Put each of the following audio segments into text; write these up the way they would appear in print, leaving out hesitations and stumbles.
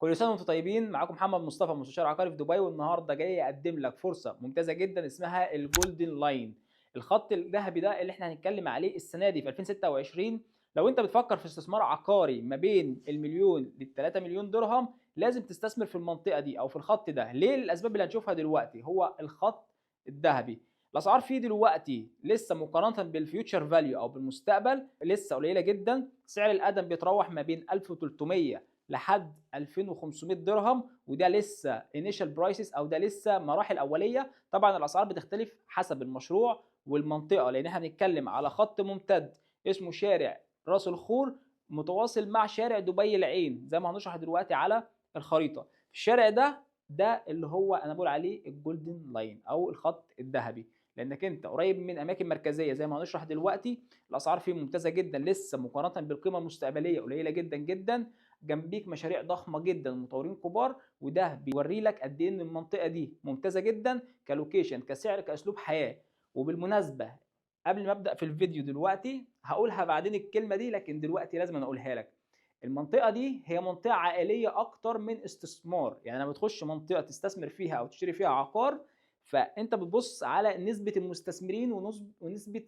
كل سنه وانتم طيبين. معاكم محمد مصطفى، مستشار عقاري في دبي، والنهارده جاي اقدم لك فرصه ممتازه جدا اسمها الجولدن لاين، الخط الذهبي ده اللي احنا هنتكلم عليه السنه دي في 2026. لو انت بتفكر في استثمار عقاري ما بين المليون لل 3 مليون درهم، لازم تستثمر في المنطقه دي او في الخط ده. ليه؟ للاسباب اللي هنشوفها دلوقتي. هو الخط الذهبي الاسعار فيه دلوقتي لسه مقارنه بالفيوتشر فاليو او بالمستقبل لسه قليله جدا. سعر القدم بيتراوح ما بين 1300 لحد 2500 درهم، وده لسه انيشال برايسز او ده لسه مراحل اوليه. طبعا الاسعار بتختلف حسب المشروع والمنطقه، لان احنا بنتكلم على خط ممتد اسمه شارع راس الخور متواصل مع شارع دبي العين زي ما هنشرح دلوقتي على الخريطه. الشارع ده اللي هو انا بقول عليه الجولدن لاين او الخط الذهبي، لانك انت قريب من اماكن مركزيه زي ما هنشرح دلوقتي. الاسعار فيه ممتازه جدا لسه مقارنه بالقيمه المستقبليه قليله جدا جدا. جنبيك مشاريع ضخمه جدا، مطورين كبار، وده بيوري لك قد ايه ان المنطقه دي ممتازه جدا كلوكيشن، كسعر، كاسلوب حياه. وبالمناسبه، قبل ما ابدا في الفيديو دلوقتي هقولها بعدين الكلمه دي، لكن دلوقتي لازم أنا اقولها لك. المنطقه دي هي منطقه عائليه اكتر من استثمار. يعني لما بتخش منطقه تستثمر فيها او تشتري فيها عقار، فانت بتبص على نسبه المستثمرين ونسبه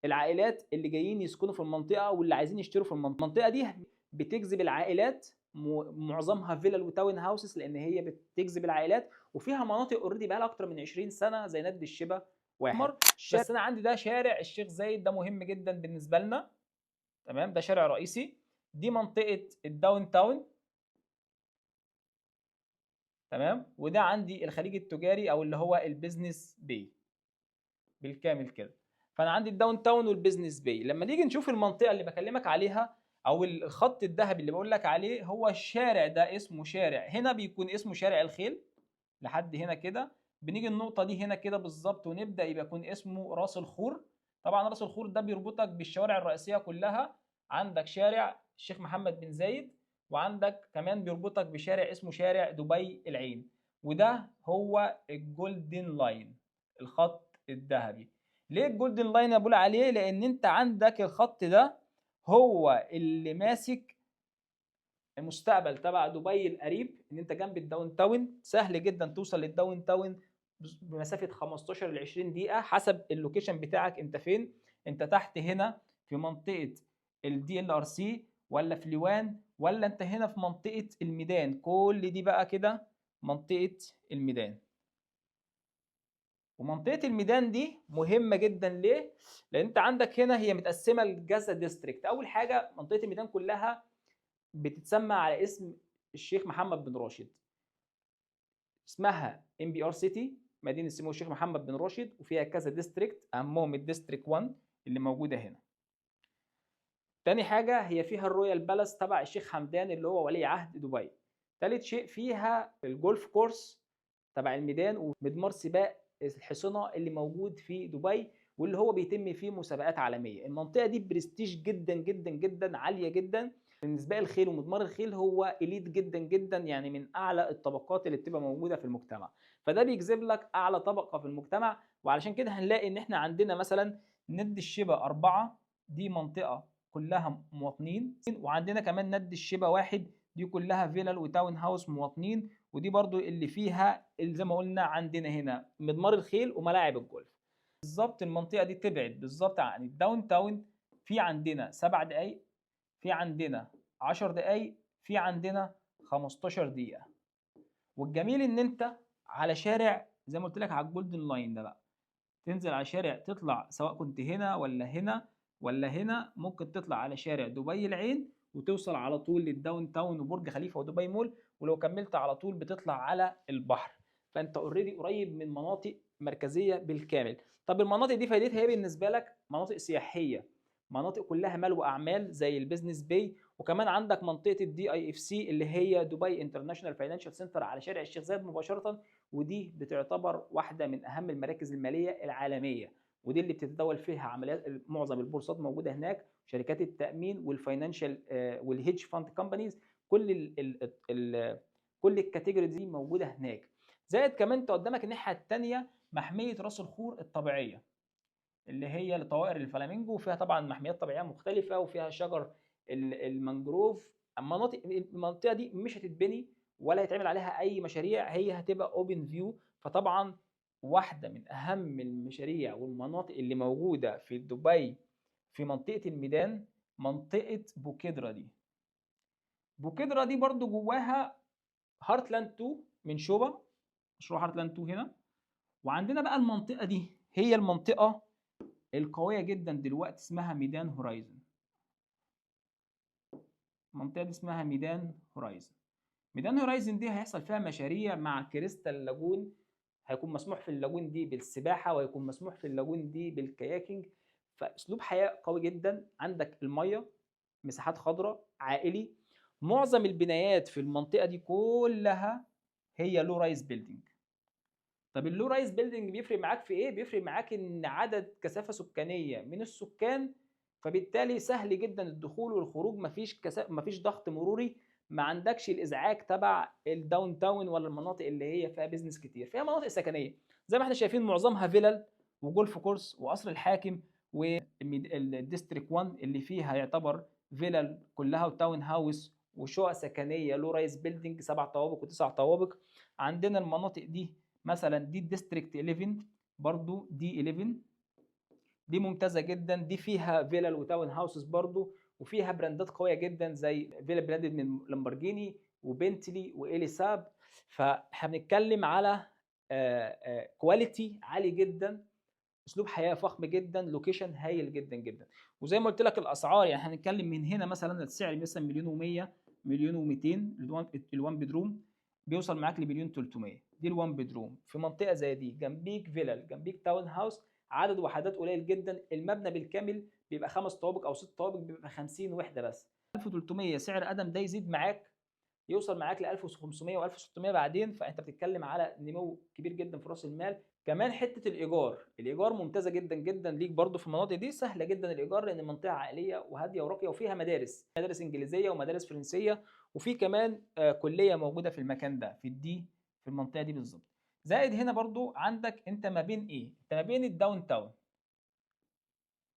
العائلات اللي جايين يسكنوا في المنطقه واللي عايزين يشتروا في المنطقه دي. بتجذب العائلات، معظمها فيلل وتاون هاوسز، لان هي بتجذب العائلات، وفيها مناطق اوريدي بقى لها اكتر من 20 سنه زي نادي الشبا واحد. بس انا عندي ده شارع الشيخ زايد، ده مهم جدا بالنسبه لنا. تمام، ده شارع رئيسي. دي منطقه الداون تاون. تمام، وده عندي الخليج التجاري او اللي هو البيزنس باي بالكامل كده. فانا عندي الداون تاون والبيزنس باي. لما نيجي نشوف المنطقه اللي بكلمك عليها او الخط الذهبي اللي بقول لك عليه، هو الشارع ده اسمه شارع، هنا بيكون اسمه شارع الخيل لحد هنا كده. بنيجي النقطه دي هنا كده بالظبط ونبدا يبقى يكون اسمه راس الخور. طبعا راس الخور ده بيربطك بالشوارع الرئيسيه كلها. عندك شارع الشيخ محمد بن زايد، وعندك كمان بيربطك بشارع اسمه شارع دبي العين. وده هو الجولدن لاين، الخط الذهبي. ليه الجولدن لاين انا بقول عليه؟ لان انت عندك الخط ده هو اللي ماسك المستقبل تبع دبي القريب. ان انت جنب الداون تاون، سهل جدا توصل للداون تاون بمسافه 15 ل 20 دقيقه حسب اللوكيشن بتاعك انت فين. انت تحت هنا في منطقه الدي ال ار سي، ولا في ليوان، ولا انت هنا في منطقه الميدان. كل دي بقى كده منطقه الميدان. ومنطقه الميدان دي مهمه جدا. ليه؟ لان انت عندك هنا هي متقسمه لكذا ديستريكت. اول حاجه منطقه الميدان كلها بتتسمى على اسم الشيخ محمد بن راشد، اسمها ام بي ار سيتي، مدينه اسمها الشيخ محمد بن راشد، وفيها كذا ديستريكت اهمهم الديستريكت 1 اللي موجوده هنا. تاني حاجه هي فيها الرويال بالاس تبع الشيخ حمدان اللي هو ولي عهد دبي. تالت شيء فيها الجولف كورس تبع الميدان، ومضمار سباق الحصنه اللي موجود في دبي واللي هو بيتم فيه مسابقات عالميه. المنطقه دي برستيج جدا جدا جدا، عاليه جدا. بالنسبه للخيل ومضمار الخيل هو اليت جدا جدا، يعني من اعلى الطبقات اللي بتبقى موجوده في المجتمع. فده بيجذب لك اعلى طبقه في المجتمع. وعلشان كده هنلاقي ان احنا عندنا مثلا ند الشبا 4، دي منطقه كلها مواطنين. وعندنا كمان ند الشبا 1، دي كلها فيلل وتاون هاوس مواطنين. ودي برضو اللي فيها اللي زي ما قلنا عندنا هنا مضمار الخيل وملاعب الجولف. بالظبط المنطقه دي تبعد بالظبط عن الداون تاون في عندنا 7 دقائق، في عندنا 10 دقائق، في عندنا 15 دقيقه. والجميل ان انت على شارع زي ما قلت لك على الجولدن لاين ده بقى، تنزل على شارع تطلع سواء كنت هنا ولا هنا ولا هنا، ممكن تطلع على شارع دبي العين وتوصل على طول للداون تاون وبرج خليفه ودبي مول. ولو كملت على طول بتطلع على البحر. فانت اوريدي قريب من مناطق مركزيه بالكامل. طب المناطق دي فايدتها ايه بالنسبه لك؟ مناطق سياحيه، مناطق كلها مال واعمال زي البيزنس باي. وكمان عندك منطقه الدي اي اف سي اللي هي دبي انترناشونال فاينانشال سنتر على شارع الشيخ زايد مباشره. ودي بتعتبر واحده من اهم المراكز الماليه العالميه، ودي اللي بتتداول فيها عمليات معظم البورصات موجوده هناك، شركات التامين والفاينانشال والهيدج فاند كومبانيز. كل كل الكاتيجوري دي موجوده هناك. زائد كمان انت قدامك الناحيه الثانيه محميه راس الخور الطبيعيه اللي هي لطوائر الفلامينجو، وفيها طبعا محميات طبيعيه مختلفه وفيها شجر المانجروف. المنطقه دي مش هتتبني ولا هيتعمل عليها اي مشاريع، هي هتبقى اوبن فيو. فطبعا واحده من اهم المشاريع والمناطق اللي موجوده في دبي في منطقه الميدان منطقه بوكيدرا دي. بوكيدرا دي برضو جواها هارتلاند 2 من شوبا، مشروع هارتلاند 2 هنا. وعندنا بقى المنطقه دي هي المنطقه القويه جدا دلوقتي اسمها ميدان هورايزن. المنطقه دي اسمها ميدان هورايزن. ميدان هورايزن دي هيحصل فيها مشاريع مع كريستال لاجون، هيكون مسموح في اللاجون دي بالسباحه وهيكون مسموح في اللاجون دي بالكاياكينج. فاسلوب حياه قوي جدا، عندك الميه، مساحات خضراء، عائلي. معظم البنايات في المنطقه دي كلها هي لو رايز بيلدينج. طب اللو رايز بيلدينج بيفرق معاك في ايه؟ بيفرق معاك ان عدد كثافه سكانيه من السكان، فبالتالي سهل جدا الدخول والخروج، مفيش ضغط مروري، ما عندكش الازعاج تبع الداون تاون ولا المناطق اللي هي فيها بيزنس كتير، فيها مناطق سكنيه زي ما احنا شايفين معظمها فيلل وجولف كورس وقصر الحاكم والديستريكت 1 اللي فيها يعتبر فيلل كلها وتاون هاوس وشقق سكنيه لو رايز بيلدينج 7 طوابق و9 طوابق. عندنا المناطق دي مثلا دي الديستريكت 11 برضو دي 11 دي ممتازه جدا، دي فيها فيلل وتاون هاوسز برضو، وفيها براندات قويه جدا زي فيلا براندد من لامبورجيني وبنتلي واليساب. فاحنا بنتكلم على كواليتي عالي جدا، اسلوب حياه فخم جدا، لوكيشن هايل جدا جدا. وزي ما قلت لك الاسعار، يعني هنتكلم من هنا مثلا السعر مثلا مليون و100 مليون و200 الوان بيدروم بيوصل معاك لمليون 300. دي الوان بيدروم في منطقه زي دي، جنبيك فيلل جنبيك تاون هاوس، عدد وحدات قليل جدا، المبنى بالكامل بيبقى 5 طوابق او 6 طوابق بيبقى 50 وحده بس. 1300 سعر ادم ده يزيد معاك يوصل معاك ل 1500 و1600 بعدين، فانت بتتكلم على نمو كبير جدا في راس المال. كمان حته الايجار ممتازه جدا جدا ليك برضو في المناطق دي، سهله جدا الايجار لان المنطقه عائليه وهاديه وراقيه وفيها مدارس انجليزيه ومدارس فرنسيه، وفي كمان كليه موجوده في المكان ده في المنطقه دي بالظبط. زائد هنا برضو عندك انت ما بين ايه؟ انت ما بين الداون تاون،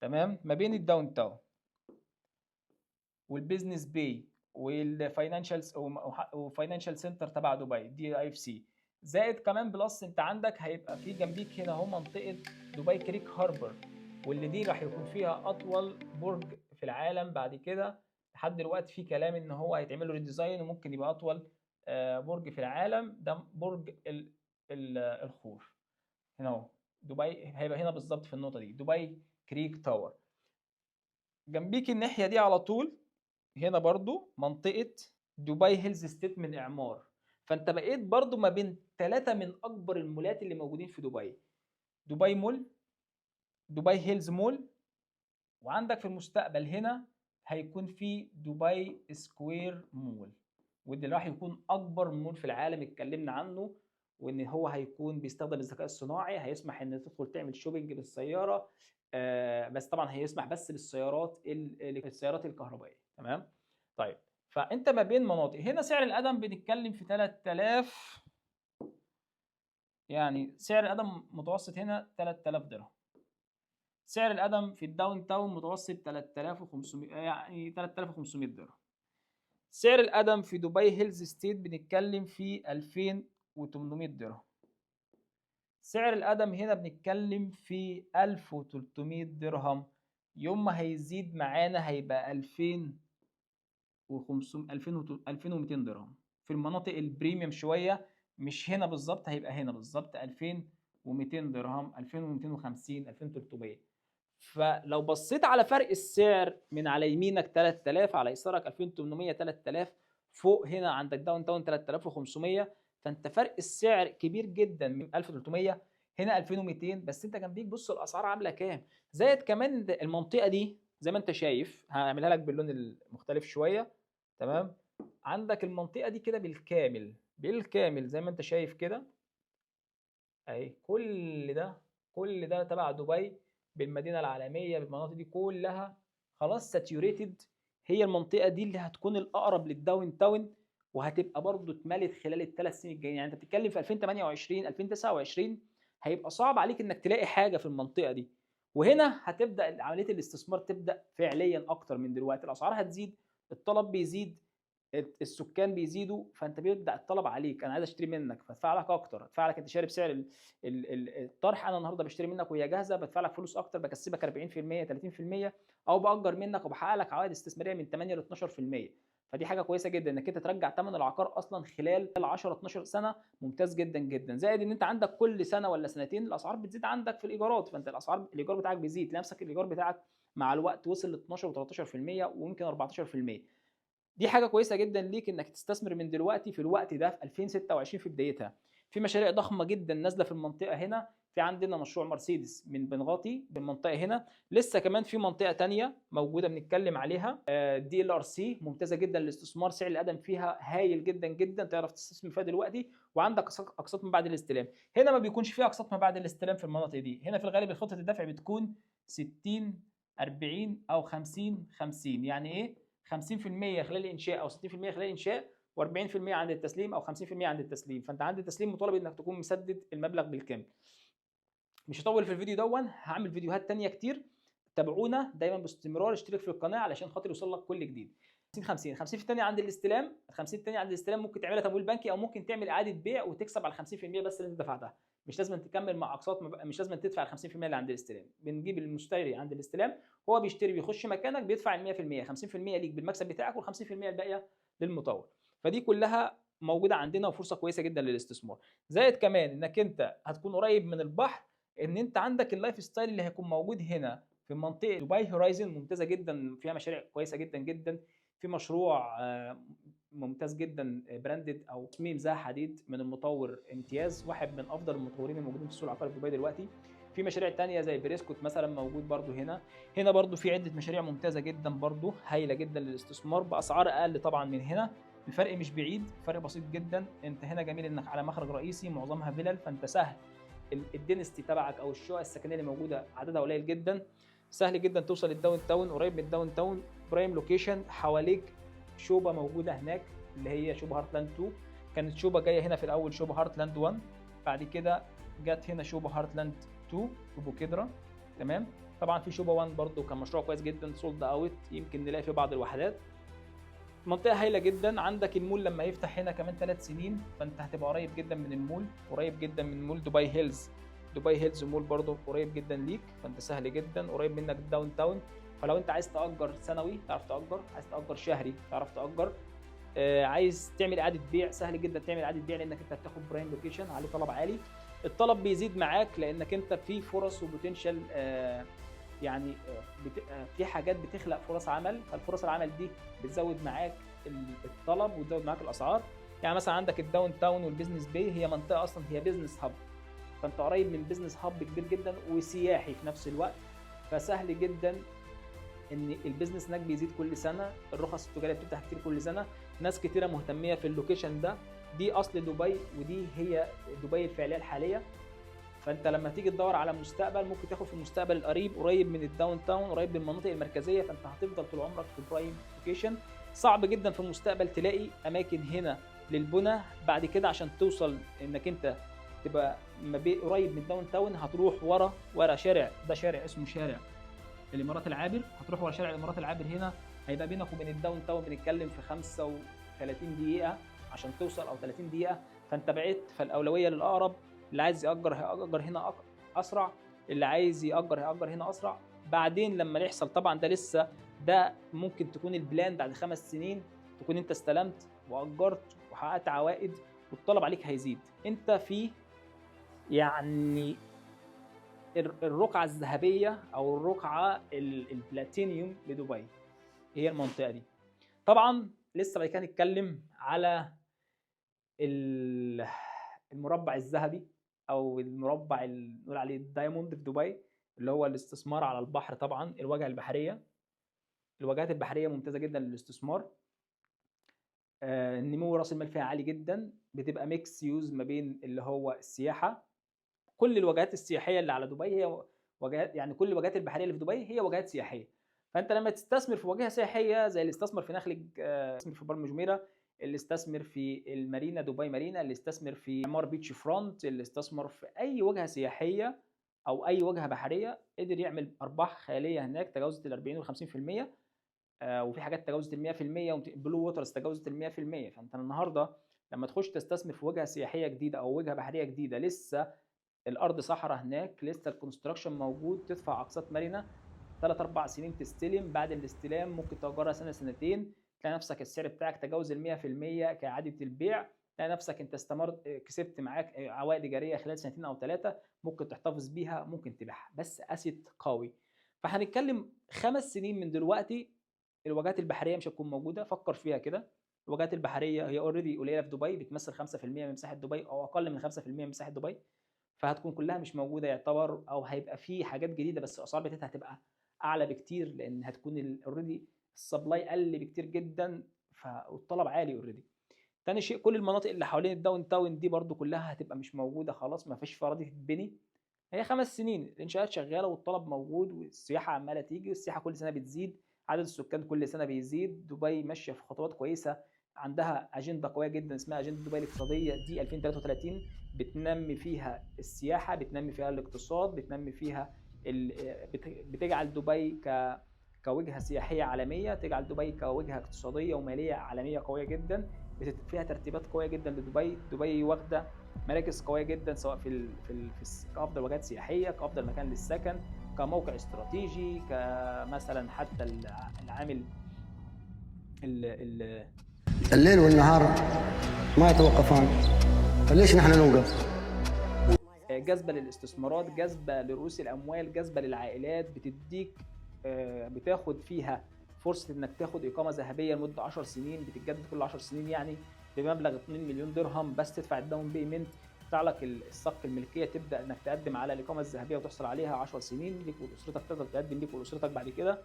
تمام، ما بين الداون تاون والبيزنس باي وفاينانشال سنتر تبع دبي دي اي اف سي. زائد كمان بلس انت عندك هيبقى في جنبيك هنا اهو منطقه دبي كريك هاربر، واللي دي راح يكون فيها اطول برج في العالم بعد كده. لحد دلوقتي في كلام ان هو هيتعمل له ريديزاين وممكن يبقى اطول برج في العالم، ده برج الخوف. هنا اهو دبي هيبقى هنا بالظبط في النقطه دي دبي كريك تاور. جنبيك الناحيه دي على طول هنا برضو منطقة دبي هيلز ستيت من إعمار. فأنت بقيت برضو ما بين 3 من أكبر المولات اللي موجودين في دبي، دبي مول، دبي هيلز مول، وعندك في المستقبل هنا هيكون في دبي سكوير مول، واللي راح يكون أكبر مول في العالم اتكلمنا عنه، وإن هو هيكون بيستخدم الذكاء الصناعي، هيسمح إن تدخل تعمل شوبينج بالسيارة، بس طبعا هيسمح بس للسيارات الكهربائية، تمام. طيب فانت ما بين مناطق هنا سعر القدم بنتكلم في 3000، يعني سعر القدم متوسط هنا 3000 درهم. سعر القدم في الداون تاون متوسط 3500، يعني 3500 درهم. سعر القدم في دبي هيلز ستيت بنتكلم في 2800 درهم. سعر القدم هنا بنتكلم في 1300 درهم. يوم ما هيزيد معانا هيبقى 2500 2200 درهم. في المناطق البريميوم شويه مش هنا بالظبط، هيبقى هنا بالظبط 2200 درهم، 2250، 2300. فلو بصيت على فرق السعر من على يمينك 3000، على يسارك 2800، 3000، فوق هنا عندك داون تاون 3500، فانت فرق السعر كبير جدا من 1300 هنا 2200. بس انت جنبيك بص الاسعار عامله كام. زائد كمان المنطقه دي زي ما انت شايف هعملها لك باللون المختلف شويه، تمام. عندك المنطقه دي كده بالكامل زي ما انت شايف كده اهي، كل ده تبع دبي بالمدينه العالميه بالمناطق دي كلها خلاص ساتيوريتد. هي المنطقه دي اللي هتكون الاقرب للداون تاون، وهتبقى برضو اتملت خلال الثلاث سنين الجايين. يعني انت بتتكلم في 2028 2029 هيبقى صعب عليك انك تلاقي حاجه في المنطقه دي. وهنا هتبدا عمليه الاستثمار تبدا فعليا اكتر من دلوقتي، الاسعار هتزيد، الطلب بيزيد، السكان بيزيدوا، فانت بيبدا الطلب عليك، انا عايز اشتري منك، فادفع لك اكتر، ادفع لك، انت شاري بسعر الطرح، انا النهارده بشتري منك وهي جاهزه، بدفع لك فلوس اكتر، بكسبك 40% 30%، او باجر منك وبحقق لك عوائد استثماريه من 8 ل 12%. فدي حاجه كويسه جدا انك انت ترجع ثمن العقار اصلا خلال 10 12 سنه، ممتاز جدا جدا. زائد ان انت عندك كل سنه ولا سنتين الاسعار بتزيد عندك في الايجارات، فانت الايجار بتاعك بيزيد، تلاقي نفسك الايجار بتاعك مع الوقت وصل ل 12 و13% ويمكن 14%. دي حاجه كويسه جدا ليك انك تستثمر من دلوقتي في الوقت ده في 2026 في بدايتها. في مشاريع ضخمه جدا نازله في المنطقه هنا، في عندنا مشروع مرسيدس من بنغاطي بالمنطقه هنا، لسه كمان في منطقه تانية موجوده بنتكلم عليها دي ال ار سي، ممتازه جدا للاستثمار، سعر القدم فيها هايل جدا جدا، تعرف تستثمر فيها دلوقتي، وعندك اقساط من بعد الاستلام. هنا ما بيكونش فيها اقساط ما بعد الاستلام في المناطق دي، هنا في الغالب خطه الدفع بتكون 60 40 او 50 50. يعني ايه 50% خلال الانشاء او 60% خلال الانشاء، و40% عند التسليم او 50% عند التسليم، فانت عند التسليم مطالب انك تكون مسدد المبلغ بالكامل. مش هطول في الفيديو دون، هعمل فيديوهات تانية كتير، تابعونا دايما باستمرار، اشترك في القناه علشان خاطر يوصل لك كل جديد. 50 50 في الثانيه عند الاستلام، ال 50 الثانيه عند الاستلام ممكن تعملها تمويل بنكي، او ممكن تعمل اعاده بيع وتكسب على ال 50% بس اللي انت دفعتها، مش لازم تكمل مع اقساط، مش لازم تدفع ال 50% اللي عند الاستلام. بنجيب المشتري عند الاستلام، هو بيشتري بيخش مكانك بيدفع ال 100%، 50% ليك بالمكسب بتاعك، وال 50% الباقيه للمطور. فدي كلها موجوده عندنا وفرصه كويسه جدا للاستثمار. زائد كمان انك انت هتكون قريب من البحر، ان انت عندك اللايف ستايل اللي هيكون موجود هنا في منطقه دبي هورايزن، ممتازه جدا، فيها مشاريع كويسه جدا جدا. في مشروع ممتاز جدا براندد او تصميم زها حديد من المطور امتياز، واحد من افضل المطورين الموجودين في السوق العقاري في دبي دلوقتي. في مشاريع تانية زي بريسكوت مثلا موجود برضو هنا برضو في عده مشاريع ممتازه جدا برضو هايله جدا للاستثمار باسعار اقل طبعا من هنا، الفرق مش بعيد، فرق بسيط جدا. انت هنا جميل انك على مخرج رئيسي معظمها فيلل، فانت سهل الدينستي تبعك او الشقق السكنيه اللي موجوده عددها قليل جدا، سهل جدا توصل للداون تاون، قريب من الداون تاون، برايم لوكيشن، حواليك شوبه موجوده هناك اللي هي شوبه هارتلاند 2، كانت شوبه جايه هنا في الاول شوبه هارتلاند 1، بعد كده جت هنا شوبه هارتلاند 2 في بوكيدرا، تمام. طبعا في شوبه 1 برضو كان مشروع كويس جدا سولد اوت، يمكن نلاقي في بعض الوحدات. منطقه هايله جدا. عندك المول لما يفتح هنا كمان 3 سنين، فانت هتبقى قريب جدا من المول، قريب جدا من مول دبي هيلز، دبي هيلز مول برضه قريب جدا ليك، فانت سهل جدا قريب منك الداون تاون. فلو انت عايز تأجر سنوي تعرف تأجر، عايز تأجر شهري تعرف تأجر، عايز تعمل اعاده بيع سهل جدا تعمل اعاده بيع، لانك انت هتاخد برايم لوكيشن عليه طلب عالي. الطلب بيزيد معاك لانك انت في فرص وبوتنشال، يعني في حاجات بتخلق فرص عمل، فالفرص العمل دي بتزود معاك الطلب وتزود معاك الاسعار. يعني مثلا عندك الداون تاون والبيزنس باي، هي منطقه اصلا هي بيزنس هاب، فانت قريب من بيزنس هاب كبير جدا وسياحي في نفس الوقت، فسهل جدا ان البيزنس هناك بيزيد كل سنه، الرخص التجاريه بتفتح كتير كل سنه، ناس كتيره مهتميه في اللوكيشن ده، دي اصل دبي ودي هي دبي الفعليه الحاليه. فانت لما تيجي تدور على مستقبل ممكن تاخد في المستقبل القريب قريب من الداون تاون، قريب من المناطق المركزيه، فانت هتفضل طول عمرك في برايم لوكيشن. صعب جدا في المستقبل تلاقي اماكن هنا للبنى بعد كده، عشان توصل انك انت تبقى قريب من الداون تاون هتروح ورا شارع، ده شارع اسمه شارع الامارات العابر، هتروح ورا شارع الامارات العابر، هنا هيبقى بينك وبين الداون تاون بنتكلم في 35 دقيقه عشان توصل او 30 دقيقه، فانت بعدت، فالاولويه للاقرب، اللي عايز يأجر هيأجر هنا اسرع، اللي عايز يأجر هيأجر هنا اسرع. بعدين لما يحصل طبعا ده لسه، ده ممكن تكون البلان بعد 5 سنين تكون انت استلمت واجرت وحققت عوائد والطلب عليك هيزيد. انت في يعني الرقعه الذهبيه او الرقعه البلاتينيوم لدبي هي المنطقه دي. طبعا لسه بعد كده هنتكلم على المربع الذهبي او المربع اللي نقول عليه الدايموند في دبي، اللي هو الاستثمار على البحر. طبعا الواجهه البحريه، الواجهات البحريه ممتازه جدا للاستثمار، النمو راس المال فيها عالي جدا، بتبقى ميكس يوز ما بين اللي هو السياحه، كل الواجهات السياحيه اللي على دبي هي واجهات، يعني كل الواجهات البحريه اللي في دبي هي واجهات سياحيه. فانت لما تستثمر في واجهه سياحيه زي اللي استثمر في نخل، استثمر في برج جميره، اللي استثمر في المارينا دبي مارينا، اللي استثمر في عمار بيتش فرونت، اللي استثمر في اي واجهه سياحيه او اي واجهه بحريه قدر يعمل ارباح خياليه هناك تجاوزت ال 40 وال 50%، وفي حاجات تجاوزت ال 100%، بلو ووترز تجاوزت ال 100%. فانت النهارده لما تخش تستثمر في وجهه سياحيه جديده او وجهه بحريه جديده، لسه الارض صحراء هناك، لسه الكونستراكشن موجود، تدفع اقساط مرنه 3 4 سنين تستلم، بعد الاستلام ممكن تأجرها سنه سنتين، تلاقي نفسك السعر بتاعك تجاوز ال 100% كإعادة البيع، تلاقي نفسك انت استمرت كسبت معاك عوائد ايجاريه خلال سنتين او ثلاثه، ممكن تحتفظ بيها، ممكن تبيعها، بس اسيت قوي. فهنتكلم 5 سنين من دلوقتي الواجهات البحريه مش هتكون موجوده. فكر فيها كده، الواجهات البحريه هي اوريدي قليله في دبي، بتمثل 5% من مساحه دبي او اقل من 5% من مساحه دبي، فهتكون كلها مش موجوده يعتبر، او هيبقى في حاجات جديده بس الاسعار بتاعتها هتبقى اعلى بكتير، لان هتكون اوريدي السبلاي قل بكتير جدا، والطلب عالي اوريدي. تاني شيء، كل المناطق اللي حوالين الداون تاون دي برضو كلها هتبقى مش موجوده خلاص، ما فيش فراغ تتبني. هي 5 سنين الانشاءات شغاله والطلب موجود والسياحه عماله تيجي، والسياحه كل سنه بتزيد، عدد السكان كل سنه بيزيد، دبي ماشيه في خطوات كويسه، عندها اجنده قويه جدا اسمها اجنده دبي الاقتصاديه دي 2033، بتنمي فيها السياحه، بتنمي فيها الاقتصاد، بتنمي فيها بتجعل دبي كوجهه سياحيه عالميه، تجعل دبي كوجهه اقتصاديه وماليه عالميه قويه جدا، فيها ترتيبات قويه جدا لدبي. دبي واخده مراكز قويه جدا، سواء كافضل وجهات سياحيه، كافضل مكان للسكن، كموقع استراتيجي، كمثلا حتى العامل الليل والنهار ما يتوقفان، فليش نحن نوقف؟ جذبه للاستثمارات، جذبه لرؤوس الاموال، جذبه للعائلات، بتديك بتاخد فيها فرصه انك تاخد اقامه ذهبيه لمده 10 سنين، بتتجدد كل 10 سنين يعني، بمبلغ 2 مليون درهم بس، تدفع الداون بيمنت، يطلع لك الصك الملكيه، تبدا انك تقدم على الاقامه الذهبيه وتحصل عليها 10 سنين ليك ولاسرتك، تقدر تقدم ليك ولاسرتك بعد كده.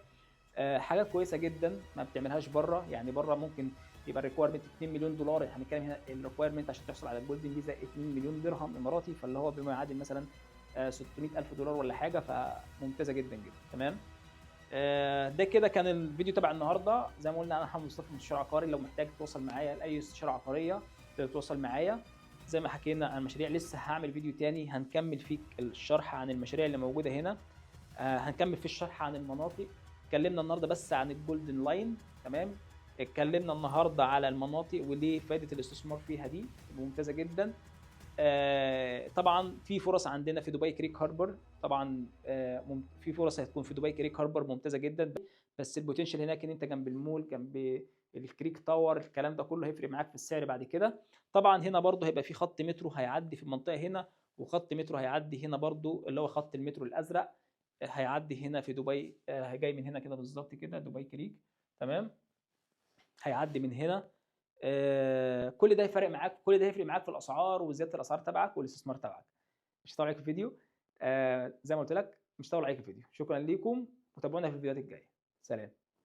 حاجات كويسه جدا ما بتعملهاش بره، يعني بره ممكن يبقى الريكويرمنت 2 مليون دولار، احنا هنتكلم هنا الريكويرمنت عشان تحصل على الجولدن فيزا 2 مليون درهم اماراتي، فاللي هو بما يعادل مثلا 600,000 دولار ولا حاجه، فممتازه جدا جدا. تمام. ده كده كان الفيديو تبع النهارده. زي ما قلنا انا محمد مصطفى، مستشار عقاري، لو محتاج تتواصل معايا لاي استشاره عقاريه تقدر تتواصل معايا. زي ما حكينا عن المشاريع، لسه هعمل فيديو تاني هنكمل فيه الشرح عن المشاريع اللي موجوده هنا، هنكمل في الشرح عن المناطق. اتكلمنا النهارده بس عن الجولدن لاين، تمام. اتكلمنا النهارده على المناطق وليه فائده الاستثمار فيها دي ممتازه جدا. طبعا في فرص عندنا في دبي كريك هاربر، طبعا في فرص هتكون في دبي كريك هاربر ممتازه جدا، بس البوتنشال هناك ان انت جنب المول، جنب الكريك تاور، الكلام ده كله هيفرق معاك في السعر بعد كده. طبعا هنا برضو هيبقى في خط مترو هيعدي في المنطقه هنا، وخط مترو هيعدي هنا برضو اللي هو خط المترو الازرق، هيعدي هنا في دبي، جاي من هنا كده بالظبط كده دبي كريك، تمام، هيعدي من هنا. كل ده هيفرق معاك، كل ده هيفرق معاك في الاسعار وزياده الاسعار تبعك والاستثمار تبعك. مش هطول عليك الفيديو، زي ما قلت لك مش هطول عليك الفيديو. شكرا ليكم وتابعونا في الفيديوهات الجايه. سلام.